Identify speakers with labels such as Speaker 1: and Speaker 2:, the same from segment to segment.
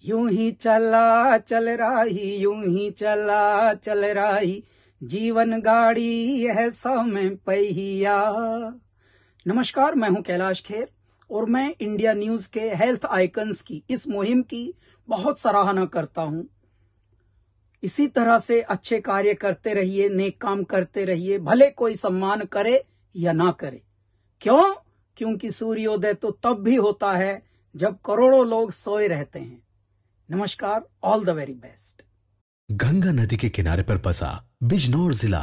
Speaker 1: यूं ही चला चल रही, यूं ही चला चल रही, जीवन गाड़ी है सौ में पहिया। नमस्कार, मैं हूं कैलाश खेर और मैं इंडिया न्यूज के हेल्थ आइकन्स की इस मुहिम की बहुत सराहना करता हूं। इसी तरह से अच्छे कार्य करते रहिए, नेक काम करते रहिए, भले कोई सम्मान करे या ना करे। क्यों? क्योंकि सूर्योदय तो तब भी होता है जब करोड़ों लोग सोए रहते हैं। नमस्कार, all the very best.
Speaker 2: Ganga नदी के किनारे पर बसा बिजनौर जिला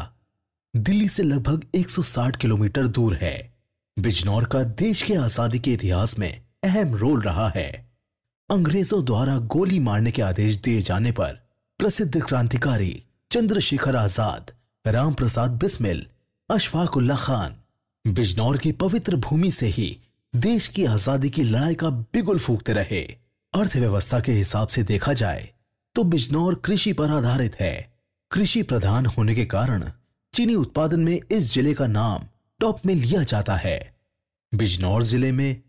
Speaker 2: दिल्ली से लगभग 160 किलोमीटर दूर है। बिजनौर का देश के आजादी के इतिहास में अहम रोल रहा है। अंग्रेजों द्वारा गोली मारने के आदेश दिए जाने पर प्रसिद्ध क्रांतिकारी चंद्रशेखर आजाद, राम प्रसाद बिस्मिल, अशफाक उल्लाह खान बिजनौर की पवित्र भूमि से ही देश की आजादी की लड़ाई का बिगुल फूंकते रहे। अर्थव्यवस्था के हिसाब से देखा जाए तो बिजनौर कृषि पर आधारित है। कृषि प्रधान होने के कारण चीनी उत्पादन में इस जिले का नाम टॉप में लिया जाता है। बिजनौर जिले में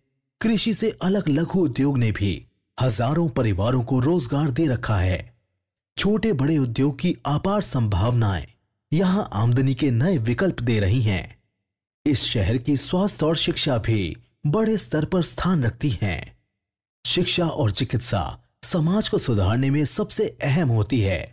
Speaker 2: कृषि से अलग लघु उद्योग ने भी हजारों परिवारों को रोजगार दे रखा है। छोटे बड़े उद्योग की अपार संभावनाएं यहां आमदनी के नए विकल्प दे रही हैं। इस शहर की स्वास्थ्य और शिक्षा भी बड़े स्तर पर स्थान रखती हैं। शिक्षा और चिकित्सा समाज को सुधारने में सबसे अहम होती है।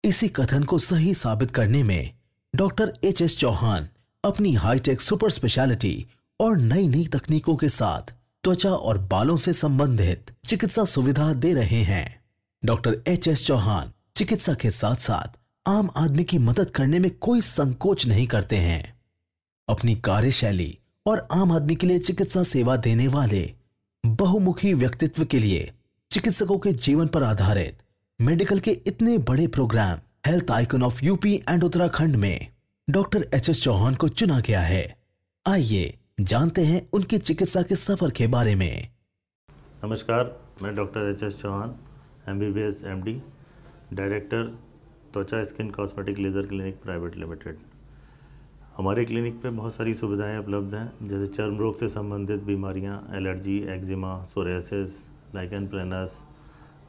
Speaker 2: इसी कथन को सही साबित करने में डॉक्टर एच.एस. चौहान अपनी हाईटेक सुपर स्पेशलिटी और नई नई तकनीकों के साथ त्वचा और बालों से संबंधित चिकित्सा सुविधा दे रहे हैं। Doctor H S. चौहान चिकित्सा के साथ साथ आम आदमी की मदद करने में कोई संकोच नहीं करते हैं। अपनी कार्यशैली और आम आदमी के लिए चिकित्सा सेवा देने वाले बहुमुखी व्यक्तित्व के लिए चिकित्सकों के जीवन पर आधारित मेडिकल के इतने बड़े programme health icon of UP and Uttarakhand में डॉक्टर एच.एस. चौहान को चुना गया है। आइए जानते हैं उनकी चिकित्सा के सफर के बारे में।
Speaker 3: नमस्कार, मैं doctor H S. Chauhan, MBBS MD, director Twacha skin cosmetic laser clinic private limited. हमारे क्लिनिक पे बहुत सारी सुविधाएं उपलब्ध हैं, जैसे चर्म रोग से संबंधित बीमारियां, allergy, eczema, psoriasis, lichen planus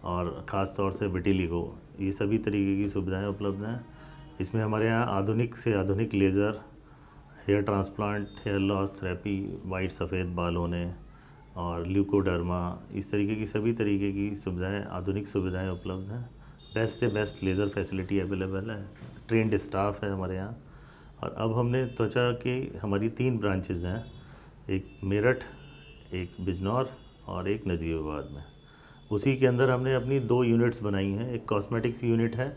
Speaker 3: और ख़ास तौर से विटिलिगो, ये सभी तरीके की सुविधाएं उपलब्ध हैं। इसमें हमारे यहाँ आधुनिक से आधुनिक laser, hair transplant, hair loss therapy, white सफ़ेद बाल होने और ल्यूकोडर्मा, इस तरीके की सभी तरीके की सुविधाएं, आधुनिक सुविधाएं उपलब्ध हैं। बेस्ट से बेस्ट लेज़र फैसिलिटी अवेलेबल है। ट्रेंड स्टाफ है हमारे यहाँ। और अब हमने त्वचा की हमारी 3 ब्रांचेज़ हैं, एक मेरठ, एक बिजनौर और एक नजीबाबाद में। उसी के अंदर हमने अपनी 2 यूनिट्स बनाई हैं। एक कॉस्मेटिक्स यूनिट है,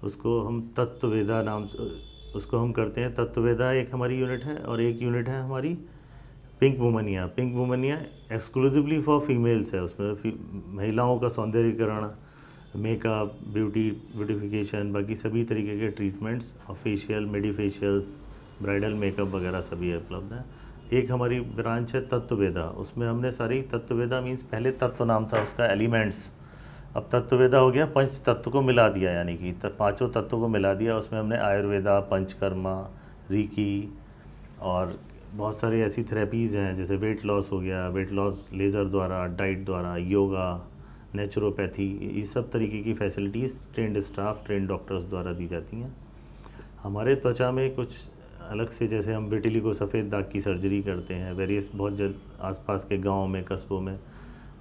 Speaker 3: उसको हम तत्ववेदा नाम से उसको हम करते हैं। तत्ववेदा एक हमारी यूनिट है और एक यूनिट है हमारी pink Womania. Pink Womania exclusively for females है। उसमें महिलाओं का सौंदर्यीकरण, मेकअप, ब्यूटिफिकेशन, बाकी सभी तरीके के ट्रीटमेंट्स और फेशियल, मेडिफेशियल्स, ब्राइडल मेकअप वगैरह सभी उपलब्ध हैं। एक हमारी ब्रांच है तत्ववेदा, उसमें हमने सारी तत्ववेदा मीन्स पहले तत्व नाम था उसका, एलिमेंट्स, अब तत्ववेदा हो गया, पंच तत्व को मिला दिया, यानी कि पांचों तत्वों को मिला दिया। उसमें हमने आयुर्वेदा, पंचकर्मा, रीकी और बहुत सारी ऐसी थेरेपीज़ हैं, जैसे वेट लॉस हो गया, वेट लॉस लेज़र द्वारा, डाइट द्वारा, योगा, नेचुरोपैथी, ये सब तरीके की facilities trend staff, trend doctors द्वारा दी जाती हैं। हमारे त्वचा में कुछ अलग से, जैसे हम विटिलिगो सफ़ेद दाग की सर्जरी करते हैं, वेरियस बहुत जल्द आसपास के गांव में, कस्बों में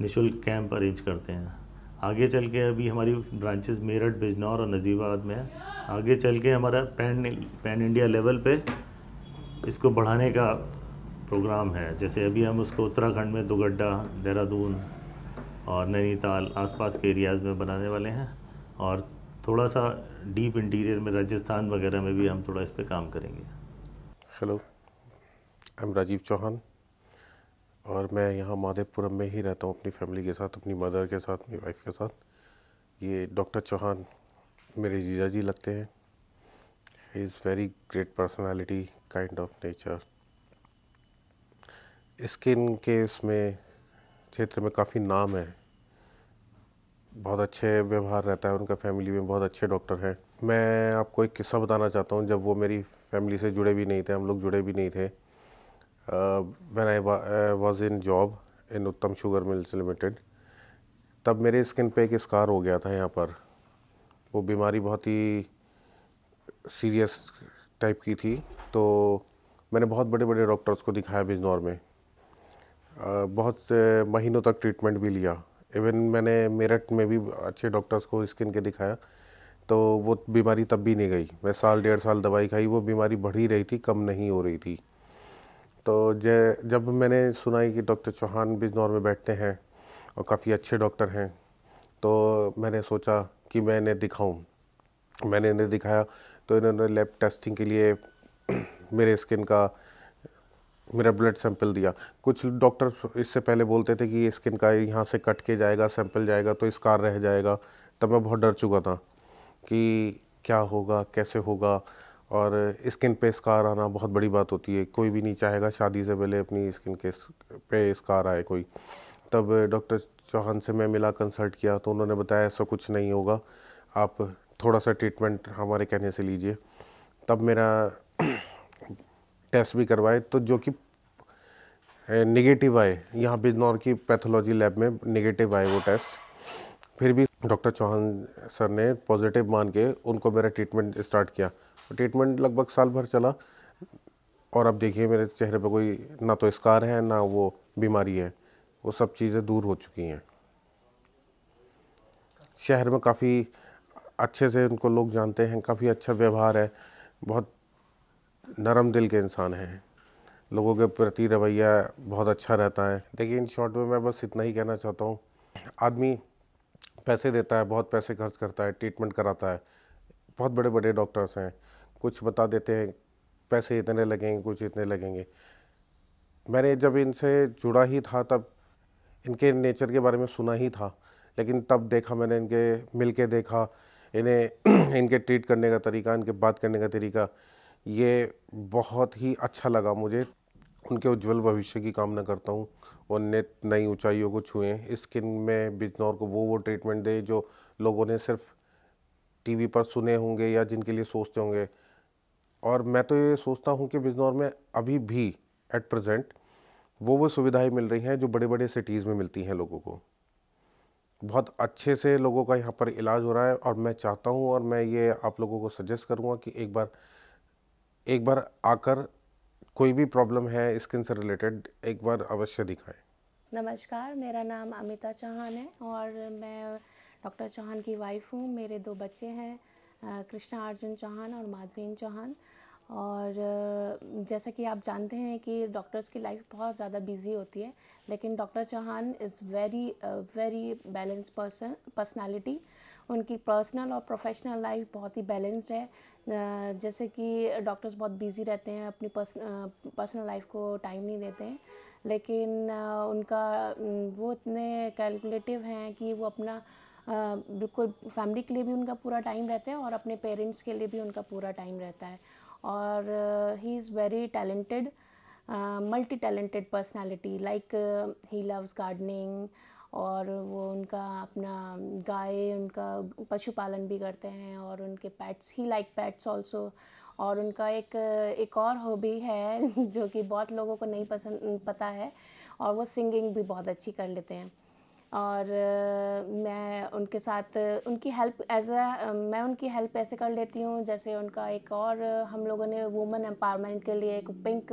Speaker 3: निःशुल्क कैंप अरेंज करते हैं। आगे चल के अभी हमारी ब्रांचेस मेरठ, बिजनौर और नजीबाबाद में है। आगे चल के हमारा पैन इंडिया लेवल पे इसको बढ़ाने का प्रोग्राम है। जैसे अभी हम उसको उत्तराखंड में दुगड्डा, देहरादून और नैनीताल आसपास के एरियाज़ में बनाने वाले हैं, और थोड़ा सा डीप इंटीरियर में राजस्थान वगैरह में भी हम थोड़ा इस पे काम करेंगे।
Speaker 4: Hello, I am Rajiv Chauhan और मैं यहाँ माधेपुरम में ही रहता हूँ अपनी फैमिली के साथ, अपनी मदर के साथ, अपनी वाइफ के साथ। ये डॉक्टर चौहान मेरे जीजा जी लगते हैं। He is very great personality, kind of nature. Skin के उसमें क्षेत्र में काफ़ी नाम है, बहुत अच्छे व्यवहार रहता है उनका, फैमिली में बहुत अच्छे डॉक्टर हैं। मैं आपको एक किस्सा बताना चाहता हूँ। जब वो मेरी फैमिली से जुड़े भी नहीं थे, हम लोग जुड़े भी नहीं थे, when I was in job in उत्तम शुगर मिल्स लिमिटेड, तब मेरे स्किन पे एक स्कार हो गया था यहाँ पर। वो बीमारी बहुत ही सीरियस टाइप की थी। तो मैंने बहुत बड़े बड़े डॉक्टर्स को दिखाया बिजनौर में, बहुत से महीनों तक ट्रीटमेंट भी लिया। इवन मैंने मेरठ में भी अच्छे डॉक्टर्स को स्किन के दिखाया, तो वो बीमारी तब भी नहीं गई। मैं साल 1.5 साल दवाई खाई, वो बीमारी बढ़ ही रही थी, कम नहीं हो रही थी। तो जब मैंने सुना कि डॉक्टर चौहान बिजनौर में बैठते हैं और काफ़ी अच्छे डॉक्टर हैं, तो मैंने सोचा कि मैं इन्हें दिखाऊं। मैंने इन्हें दिखाया तो इन्होंने लैब टेस्टिंग के लिए मेरे स्किन का मेरा ब्लड सैंपल दिया। कुछ डॉक्टर इससे पहले बोलते थे कि स्किन का यहाँ से कट के जाएगा, सैंपल जाएगा तो स्कार रह जाएगा। तब मैं बहुत डर चुका था कि क्या होगा, कैसे होगा। और स्किन पे स्कार आना बहुत बड़ी बात होती है, कोई भी नहीं चाहेगा शादी से पहले अपनी स्किन के पे स्कार आए कोई। तब डॉक्टर चौहान से मैं मिला, कंसल्ट किया, तो उन्होंने बताया ऐसा कुछ नहीं होगा, आप थोड़ा सा ट्रीटमेंट हमारे कहने से लीजिए। तब मेरा टेस्ट भी करवाए, तो जो कि नेगेटिव आए। यहाँ बिजनौर की पैथोलॉजी लैब में नेगेटिव आए वो टेस्ट। फिर भी डॉक्टर चौहान सर ने पॉजिटिव मान के उनको मेरा ट्रीटमेंट स्टार्ट किया। ट्रीटमेंट लगभग साल भर चला, और अब देखिए मेरे चेहरे पे कोई ना तो स्कार है ना वो बीमारी है, वो सब चीज़ें दूर हो चुकी हैं। शहर में काफ़ी अच्छे से उनको लोग जानते हैं, काफ़ी अच्छा व्यवहार है, बहुत नरम दिल के इंसान हैं, लोगों के प्रति रवैया बहुत अच्छा रहता है। देखिए इन शॉर्ट में मैं बस इतना ही कहना चाहता हूँ, आदमी पैसे देता है, बहुत पैसे खर्च करता है, ट्रीटमेंट कराता है, बहुत बड़े बड़े डॉक्टर्स हैं, कुछ बता देते हैं पैसे इतने लगेंगे, कुछ इतने लगेंगे। मैंने जब इनसे जुड़ा ही था तब इनके नेचर के बारे में सुना ही था, लेकिन तब देखा मैंने, इनके मिल के देखा इन्हें इनके ट्रीट करने का तरीका, इनके बात करने का तरीका, ये बहुत ही अच्छा लगा मुझे। उनके उज्जवल भविष्य की कामना करता हूँ, वो नई ऊंचाइयों को छुएं, स्किन में बिजनौर को वो ट्रीटमेंट दे जो लोगों ने सिर्फ टीवी पर सुने होंगे या जिनके लिए सोचते होंगे। और मैं तो ये सोचता हूँ कि बिजनौर में अभी भी एट प्रेजेंट वो सुविधाएं मिल रही हैं जो बड़े बड़े सिटीज़ में मिलती हैं लोगों को। बहुत अच्छे से लोगों का यहाँ पर इलाज हो रहा है, और मैं चाहता हूँ और मैं ये आप लोगों को सजेस्ट करूँगा कि एक बार आकर कोई भी प्रॉब्लम है स्किन से रिलेटेड एक बार अवश्य दिखाएं।
Speaker 5: नमस्कार, मेरा नाम अमिता चौहान है और मैं डॉक्टर चौहान की वाइफ हूँ। मेरे 2 बच्चे हैं, कृष्णा अर्जुन चौहान और माधवीन चौहान। और जैसा कि आप जानते हैं कि डॉक्टर्स की लाइफ बहुत ज़्यादा बिजी होती है, लेकिन doctor Chauhan is very balance personality. उनकी पर्सनल और प्रोफेशनल लाइफ बहुत ही बैलेंस्ड है। जैसे कि डॉक्टर्स बहुत बिजी रहते हैं, अपनी पर्सनल लाइफ को टाइम नहीं देते हैं, लेकिन वो इतने कैलकुलेटिव हैं कि वो अपना बिल्कुल फैमिली के लिए भी उनका पूरा टाइम रहता है और अपने पेरेंट्स के लिए भी उनका पूरा टाइम रहता है। और he is very talented, multi talented personality. Like he loves gardening, और वो उनका अपना गाय, उनका पशुपालन भी करते हैं, और उनके पेट्स, ही लाइक पेट्स ऑल्सो। और उनका एक और हॉबी है जो कि बहुत लोगों को नहीं पता है, और वो सिंगिंग भी बहुत अच्छी कर लेते हैं। और मैं उनके साथ उनकी हेल्प ऐसे कर लेती हूँ, जैसे उनका एक और हम लोगों ने वुमेन एम्पावरमेंट के लिए एक पिंक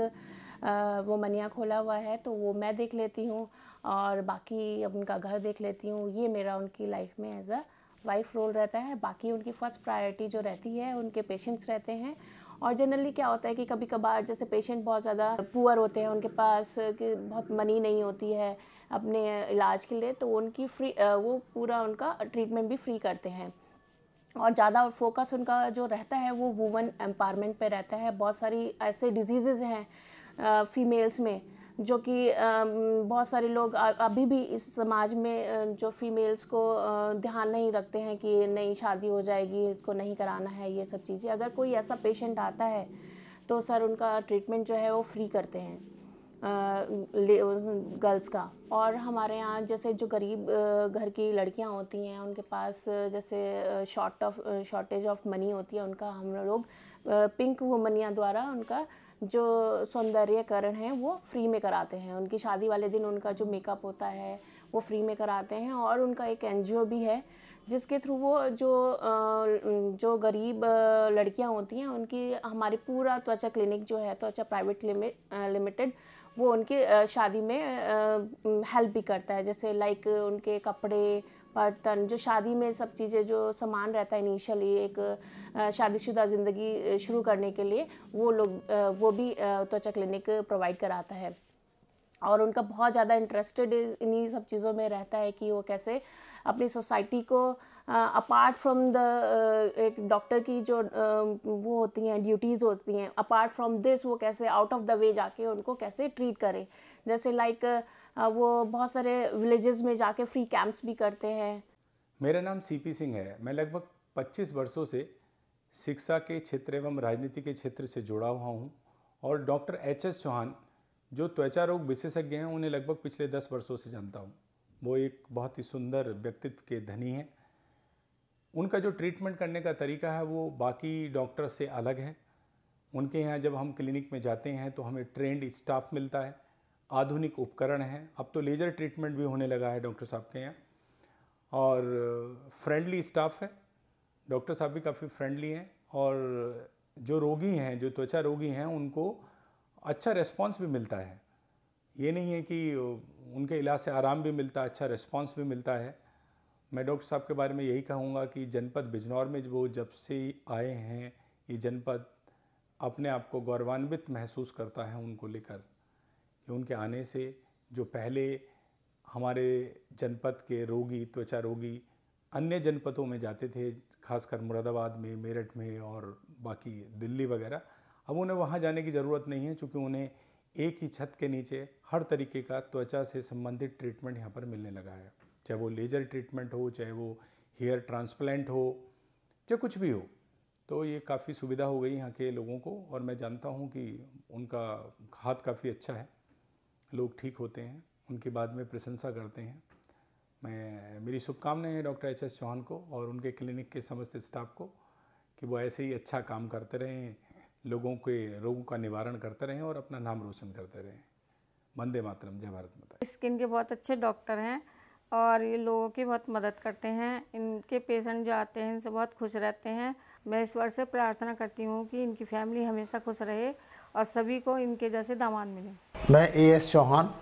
Speaker 5: वो मनिया खोला हुआ है, तो वो मैं देख लेती हूँ, और बाकी अब उनका घर देख लेती हूँ। ये मेरा उनकी लाइफ में एज अ वाइफ रोल रहता है। बाकी उनकी फर्स्ट प्रायोरिटी जो रहती है उनके पेशेंट्स रहते हैं। और जनरली क्या होता है कि कभी कभार जैसे पेशेंट बहुत ज़्यादा पुअर होते हैं, उनके पास कि बहुत मनी नहीं होती है अपने इलाज के लिए, तो वो पूरा उनका ट्रीटमेंट भी फ्री करते हैं। और ज़्यादा फोकस उनका जो रहता है वो वुमेन एम्पावरमेंट पे रहता है। बहुत सारी ऐसे डिजीज़ेज़ हैं फीमेल्स में जो कि बहुत सारे लोग अभी भी इस समाज में जो फीमेल्स को ध्यान नहीं रखते हैं कि नई शादी हो जाएगी, इसको नहीं कराना है, ये सब चीज़ें। अगर कोई ऐसा पेशेंट आता है तो सर उनका ट्रीटमेंट जो है वो फ्री करते हैं। गर्ल्स का। और हमारे यहाँ जैसे जो गरीब घर की लड़कियाँ होती हैं, उनके पास जैसे शॉर्टेज ऑफ मनी होती है, उनका हम लोग पिंक वुमनिया द्वारा उनका जो सौंदर्यकरण है वो फ्री में कराते हैं। उनकी शादी वाले दिन उनका जो मेकअप होता है वो फ्री में कराते हैं। और उनका एक NGO भी है जिसके थ्रू वो जो गरीब लड़कियां होती हैं उनकी हमारी पूरा त्वचा क्लिनिक जो है, त्वचा प्राइवेट लिमिटेड, वो उनकी शादी में हेल्प भी करता है। जैसे लाइक उनके कपड़े, बर्तन, जो शादी में सब चीज़ें जो सामान रहता है इनिशियली एक शादीशुदा ज़िंदगी शुरू करने के लिए, वो भी त्वचा क्लिनिक प्रोवाइड कराता है। और उनका बहुत ज़्यादा इंटरेस्टेड इन्हीं सब चीज़ों में रहता है कि वो कैसे अपनी सोसाइटी को अपार्ट फ्रॉम द एक डॉक्टर की जो वो होती हैं ड्यूटीज़ होती हैं, अपार्ट फ्रॉम दिस वो कैसे आउट ऑफ द वे जाके उनको कैसे ट्रीट करें। जैसे लाइक वो बहुत सारे विलेजेस में जाके फ्री कैंप्स भी करते हैं।
Speaker 6: मेरा नाम CP सिंह है। मैं लगभग 25 वर्षों से शिक्षा के क्षेत्र एवं राजनीति के क्षेत्र से जुड़ा हुआ हूँ। और डॉक्टर HS चौहान जो त्वचा रोग विशेषज्ञ हैं, उन्हें लगभग पिछले 10 वर्षों से जानता हूँ। वो एक बहुत ही सुंदर व्यक्तित्व के धनी हैं। उनका जो ट्रीटमेंट करने का तरीका है वो बाकी डॉक्टर से अलग है। उनके यहाँ जब हम क्लिनिक में जाते हैं तो हमें ट्रेंड स्टाफ मिलता है, आधुनिक उपकरण हैं। अब तो लेज़र ट्रीटमेंट भी होने लगा है डॉक्टर साहब के यहाँ, और फ्रेंडली स्टाफ है। डॉक्टर साहब भी काफ़ी फ्रेंडली हैं। और जो रोगी हैं, जो त्वचा रोगी हैं, उनको अच्छा रिस्पांस भी मिलता है। ये नहीं है कि उनके इलाज से आराम भी मिलता है, अच्छा रिस्पांस भी मिलता है। मैं डॉक्टर साहब के बारे में यही कहूँगा कि जनपद बिजनौर में वो जब से आए हैं, ये जनपद अपने आप को गौरवान्वित महसूस करता है उनको लेकर, कि उनके आने से जो पहले हमारे जनपद के रोगी, त्वचा रोगी अन्य जनपदों में जाते थे, खासकर मुरादाबाद में, मेरठ में और बाकी दिल्ली वगैरह, अब उन्हें वहाँ जाने की ज़रूरत नहीं है, क्योंकि उन्हें एक ही छत के नीचे हर तरीके का त्वचा से संबंधित ट्रीटमेंट यहाँ पर मिलने लगा है। चाहे वो लेज़र ट्रीटमेंट हो, चाहे वो हेयर ट्रांसप्लांट हो, चाहे कुछ भी हो, तो ये काफ़ी सुविधा हो गई यहाँ के लोगों को। और मैं जानता हूँ कि उनका हाथ काफ़ी अच्छा है, लोग ठीक होते हैं, उनके बाद में प्रशंसा करते हैं। मेरी शुभकामनाएं हैं डॉक्टर HS चौहान को और उनके क्लिनिक के समस्त स्टाफ को कि वो ऐसे ही अच्छा काम करते रहें, लोगों के रोगों का निवारण करते रहें और अपना नाम रोशन करते रहें। वंदे मातरम, जय भारत माता।
Speaker 7: स्किन के बहुत अच्छे डॉक्टर हैं और ये लोगों की बहुत मदद करते हैं। इनके पेशेंट जो आते हैं इनसे बहुत खुश रहते हैं। मैं ईश्वर से प्रार्थना करती हूँ कि इनकी फैमिली हमेशा खुश रहे और सभी को इनके जैसे दामाद मिले।
Speaker 8: मैं AS चौहान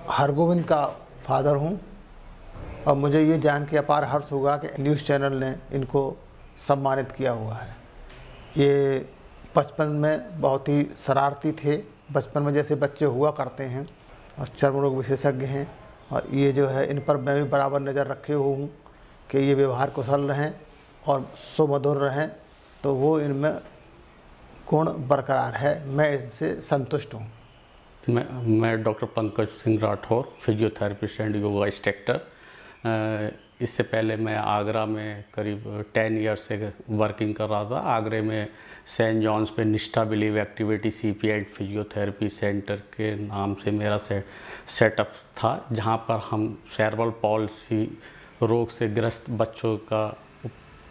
Speaker 8: हरगोविंद का फादर हूँ और मुझे ये जान के अपार हर्ष होगा कि न्यूज़ चैनल ने इनको सम्मानित किया हुआ है। ये बचपन में बहुत ही शरारती थे, बचपन में जैसे बच्चे हुआ करते हैं, और चर्म रोग विशेषज्ञ हैं। और ये जो है, इन पर मैं भी बराबर नज़र रखे हुए हूँ कि ये व्यवहार कुशल रहें और सुमधुर रहें, तो वो इनमें गुण बरकरार है। मैं इनसे संतुष्ट हूँ।
Speaker 9: मैं doctor Pankaj Singh Rathore, physiotherapist and yoga instructor. इससे पहले मैं आगरा में करीब 10 ईयर्स से वर्किंग कर रहा था। आगरे में सेंट जॉन्स पे निष्ठा believe activity CP and physiotherapy centre के नाम से मेरा सेटअप था, जहां पर हम सेरेब्रल पॉल्सी रोग से ग्रस्त बच्चों का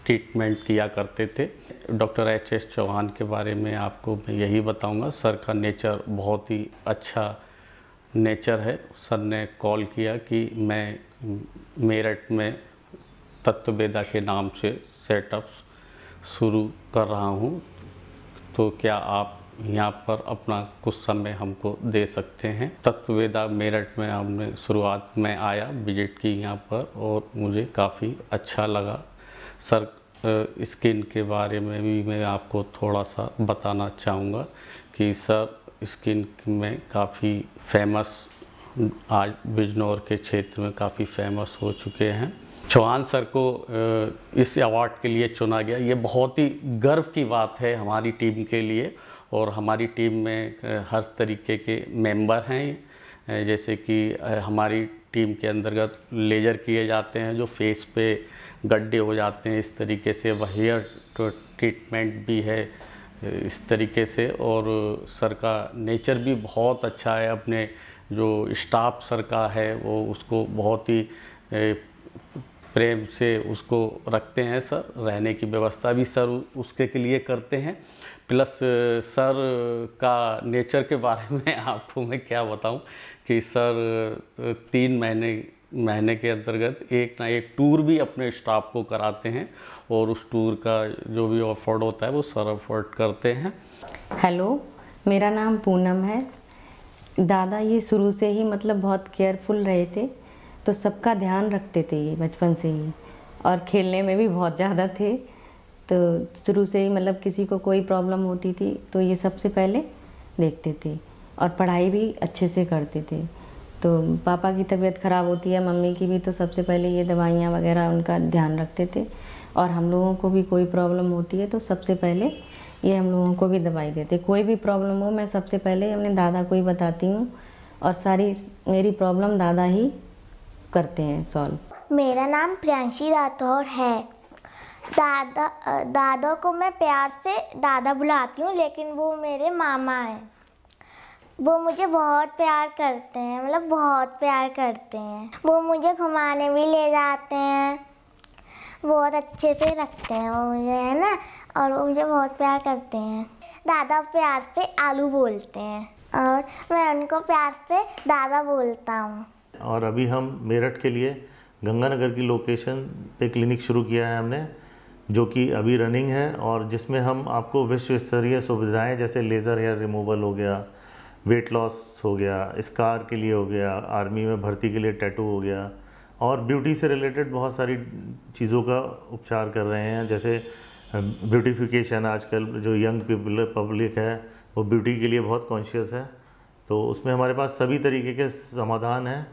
Speaker 9: ट्रीटमेंट किया करते थे। डॉक्टर HS चौहान के बारे में आपको मैं यही बताऊंगा, सर का नेचर बहुत ही अच्छा नेचर है। सर ने कॉल किया कि मैं मेरठ में तत्ववेदा के नाम से सेटअप्स शुरू कर रहा हूं, तो क्या आप यहाँ पर अपना कुछ समय हमको दे सकते हैं। तत्ववेदा मेरठ में हमने शुरुआत में आया, विजिट की यहाँ पर, और मुझे काफ़ी अच्छा लगा। सर स्किन के बारे में भी मैं आपको थोड़ा सा बताना चाहूँगा कि सर स्किन में काफ़ी फेमस, आज बिजनौर के क्षेत्र में काफ़ी फेमस हो चुके हैं। चौहान सर को इस अवार्ड के लिए चुना गया, ये बहुत ही गर्व की बात है हमारी टीम के लिए। और हमारी टीम में हर तरीके के मेंबर हैं, जैसे कि हमारी टीम के अंतर्गत लेज़र किए जाते हैं जो फेस पे गड्ढे हो जाते हैं, इस तरीके से। वह हेयर ट्रीटमेंट भी है, इस तरीके से। और सर का नेचर भी बहुत अच्छा है, अपने जो स्टाफ सर का है वो उसको बहुत ही प्रेम से उसको रखते हैं सर। रहने की व्यवस्था भी सर उसके के लिए करते हैं। प्लस सर का नेचर के बारे में आपको मैं क्या बताऊं कि सर 3 महीने के अंतर्गत एक ना एक टूर भी अपने स्टाफ को कराते हैं और उस टूर का जो भी अफोर्ड होता है वो सर अफोर्ड करते हैं।
Speaker 10: हेलो, मेरा नाम पूनम है। दादा ये शुरू से ही मतलब बहुत केयरफुल रहे थे, तो सबका ध्यान रखते थे ये बचपन से ही, और खेलने में भी बहुत ज़्यादा थे। तो शुरू से ही मतलब किसी को कोई प्रॉब्लम होती थी तो ये सबसे पहले देखते थे, और पढ़ाई भी अच्छे से करते थे। तो पापा की तबीयत ख़राब होती है, मम्मी की भी, तो सबसे पहले ये दवाइयाँ वगैरह उनका ध्यान रखते थे। और हम लोगों को भी कोई प्रॉब्लम होती है तो सबसे पहले ये हम लोगों को भी दवाई देते। कोई भी प्रॉब्लम हो मैं सबसे पहले अपने दादा को ही बताती हूँ, और सारी मेरी प्रॉब्लम दादा ही करते हैं सॉल्व।
Speaker 11: मेरा नाम प्रियांशी राठौर है। दादा को मैं प्यार से दादा बुलाती हूँ, लेकिन वो मेरे मामा हैं। वो मुझे बहुत प्यार करते हैं, मतलब बहुत प्यार करते हैं। वो मुझे घुमाने भी ले जाते हैं, बहुत अच्छे से रखते हैं वो मुझे, है ना, और वो मुझे बहुत प्यार करते हैं। दादा प्यार से आलू बोलते हैं और मैं उनको प्यार से दादा बोलता हूँ।
Speaker 3: और अभी हम मेरठ के लिए गंगानगर की लोकेशन पे क्लिनिक शुरू किया है हमने, जो कि अभी रनिंग है, और जिसमें हम आपको विश्व स्तरीय सुविधाएं जैसे लेज़र हेयर रिमूवल हो गया, वेट लॉस हो गया, स्कार के लिए हो गया, आर्मी में भर्ती के लिए टैटू हो गया, और ब्यूटी से रिलेटेड बहुत सारी चीज़ों का उपचार कर रहे हैं। जैसे ब्यूटिफिकेशन, आजकल जो यंग पब्लिक है वो ब्यूटी के लिए बहुत कॉन्शियस है, तो उसमें हमारे पास सभी तरीके के समाधान हैं।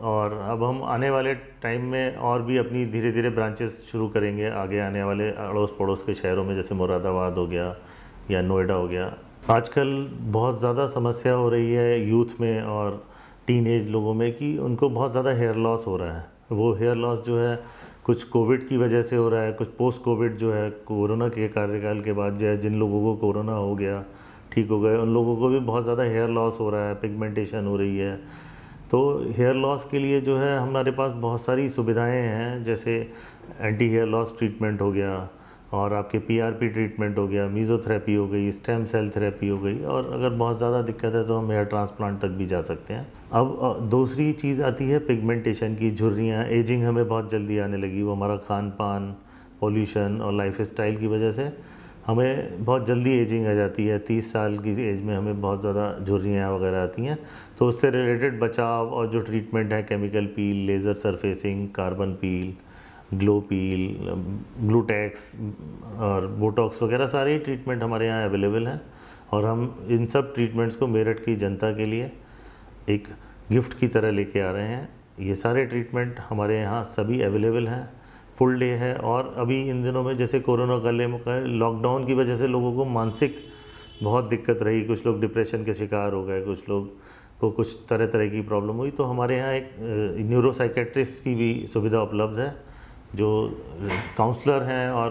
Speaker 3: और अब हम आने वाले टाइम में और भी अपनी धीरे धीरे ब्रांचेस शुरू करेंगे आगे आने वाले अड़ोस पड़ोस के शहरों में, जैसे मुरादाबाद हो गया या नोएडा हो गया। आजकल बहुत ज़्यादा समस्या हो रही है यूथ में और टीन एज लोगों में कि उनको बहुत ज़्यादा हेयर लॉस हो रहा है। वो हेयर लॉस जो है कुछ कोविड की वजह से हो रहा है, कुछ पोस्ट कोविड जो है कोरोना के कार्यकाल के बाद जो है, जिन लोगों को कोरोना हो गया ठीक हो गए, उन लोगों को भी बहुत ज़्यादा हेयर लॉस हो रहा है, पिगमेंटेशन हो रही है। तो हेयर लॉस के लिए जो है हमारे पास बहुत सारी सुविधाएं हैं, जैसे एंटी हेयर लॉस ट्रीटमेंट हो गया, और आपके PRP ट्रीटमेंट हो गया, मीज़ोथेरेपी हो गई, स्टेम सेल थेरेपी हो गई, और अगर बहुत ज़्यादा दिक्कत है तो हम हेयर ट्रांसप्लांट तक भी जा सकते हैं। अब दूसरी चीज़ आती है पिगमेंटेशन की, झुर्रियाँ, एजिंग हमें बहुत जल्दी आने लगी। वो हमारा खान पान, पॉल्यूशन और लाइफस्टाइल की वजह से हमें बहुत जल्दी एजिंग आ जाती है। 30 साल की एज में हमें बहुत ज़्यादा झुर्रियाँ वगैरह आती हैं। तो उससे रिलेटेड बचाव और जो ट्रीटमेंट है, chemical peel, laser surfacing, carbon peel, glow peel, Glutax और बोटॉक्स वगैरह सारे ट्रीटमेंट हमारे यहाँ अवेलेबल हैं। और हम इन सब ट्रीटमेंट्स को मेरठ की जनता के लिए एक गिफ्ट की तरह लेके आ रहे हैं। ये सारे ट्रीटमेंट हमारे यहाँ सभी अवेलेबल हैं, फुल डे है। और अभी इन दिनों में जैसे कोरोना का लॉकडाउन की वजह से लोगों को मानसिक बहुत दिक्कत रही, कुछ लोग डिप्रेशन के शिकार हो गए, कुछ लोग को कुछ तरह तरह की प्रॉब्लम हुई। तो हमारे यहाँ एक न्यूरोसाइकेट्रिस्ट की भी सुविधा उपलब्ध है, जो काउंसलर हैं और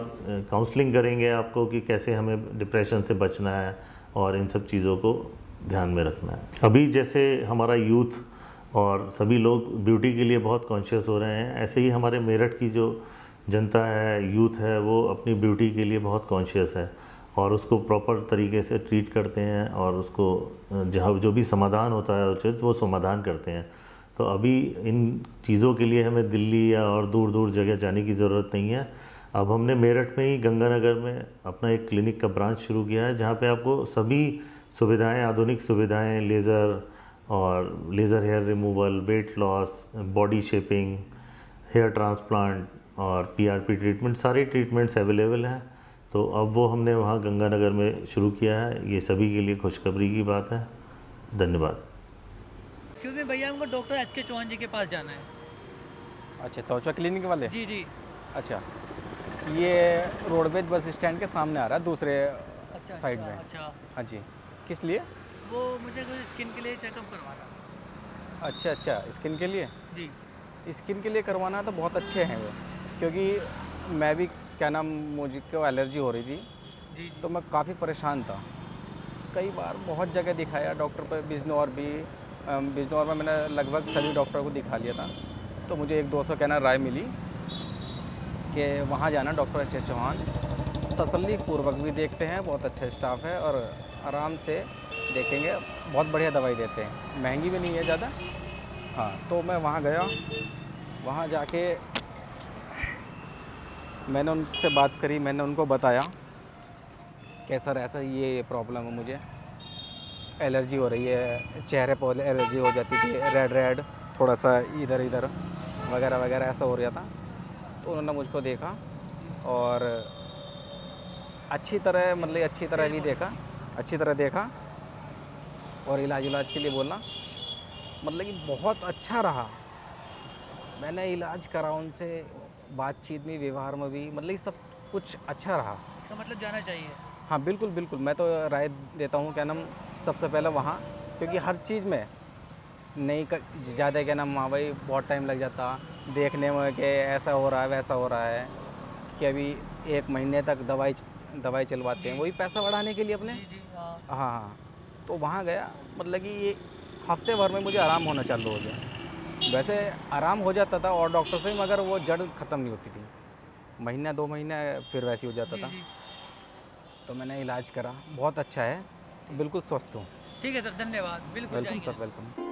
Speaker 3: काउंसलिंग करेंगे आपको कि कैसे हमें डिप्रेशन से बचना है और इन सब चीज़ों को ध्यान में रखना है। अभी जैसे हमारा यूथ और सभी लोग ब्यूटी के लिए बहुत कॉन्शियस हो रहे हैं, ऐसे ही हमारे मेरठ की जो जनता है, यूथ है, वो अपनी ब्यूटी के लिए बहुत कॉन्शियस है और उसको प्रॉपर तरीके से ट्रीट करते हैं और उसको जहाँ जो भी समाधान होता है उचित वो समाधान करते हैं। तो अभी इन चीज़ों के लिए हमें दिल्ली या और दूर दूर जगह जाने की ज़रूरत नहीं है। अब हमने मेरठ में ही गंगानगर में अपना एक क्लिनिक का ब्रांच शुरू किया है, जहाँ पे आपको सभी सुविधाएं, आधुनिक सुविधाएं, लेज़र और laser hair removal, weight loss, body shaping, hair transplant और PRP ट्रीटमेंट, सारे ट्रीटमेंट्स अवेलेबल हैं। तो अब वो हमने वहाँ गंगानगर में शुरू किया है। ये सभी के लिए खुशखबरी की बात है। धन्यवाद।
Speaker 12: एक्सक्यूज मी भैया, हमको डॉक्टर HK चौहान जी के पास जाना है।
Speaker 13: अच्छा, त्वचा क्लिनिक वाले?
Speaker 12: जी जी।
Speaker 13: अच्छा, ये रोडवेज बस स्टैंड के सामने आ रहा है, दूसरे साइड में।
Speaker 12: अच्छा,
Speaker 13: हाँ जी। किस लिए?
Speaker 12: वो मुझे कुछ स्किन के लिए चेकअप करवाना।
Speaker 13: अच्छा अच्छा, स्किन के लिए?
Speaker 12: जी।
Speaker 13: स्किन के लिए करवाना तो बहुत अच्छे हैं वो, क्योंकि मैं भी क्या नाम, मुझको एलर्जी हो रही थी तो मैं काफ़ी परेशान था। कई बार बहुत जगह दिखाया डॉक्टर पर, बिजनौर में मैंने लगभग सभी डॉक्टर को दिखा लिया था। तो मुझे एक 200 कहना राय मिली कि वहाँ जाना डॉक्टर एच.एस. चौहान, तसल्ली पूर्वक भी देखते हैं, बहुत अच्छा स्टाफ है और आराम से देखेंगे, बहुत बढ़िया दवाई देते हैं, महंगी भी नहीं है ज़्यादा। हाँ, तो मैं वहाँ गया, वहाँ जाके मैंने उनसे बात करी, मैंने उनको बताया कि सर ऐसा ये प्रॉब्लम है, मुझे एलर्जी हो रही है, चेहरे पर एलर्जी हो जाती थी, रेड थोड़ा सा इधर वगैरह वगैरह ऐसा हो रहा था। तो उन्होंने मुझको देखा और अच्छी तरह देखा और इलाज के लिए बोला, मतलब कि बहुत अच्छा रहा। मैंने इलाज करा उनसे, बातचीत में, व्यवहार में भी, मतलब सब कुछ अच्छा रहा।
Speaker 12: इसका मतलब जाना चाहिए।
Speaker 13: हाँ बिल्कुल, मैं तो राय देता हूँ क्या नाम, सबसे पहले वहाँ, क्योंकि हर चीज़ में नहीं ज़्यादा क्या नाम, हाँ भाई बहुत टाइम लग जाता देखने में कि ऐसा हो रहा है वैसा हो रहा है, कि अभी 1 महीने तक दवाई चलवाते हैं, वही पैसा बढ़ाने के लिए अपने। हाँ, तो वहाँ गया, मतलब कि ये हफ्ते भर में मुझे आराम होना चालू हो गया। वैसे आराम हो जाता था और डॉक्टर से, मगर वो जड़ ख़त्म नहीं होती थी, महीना 2 महीने फिर वैसे हो जाता था। तो मैंने इलाज करा, बहुत अच्छा है, बिल्कुल स्वस्थ हूँ।
Speaker 12: ठीक है सर, धन्यवाद। बिल्कुल
Speaker 13: वेलकम सर, वेलकम।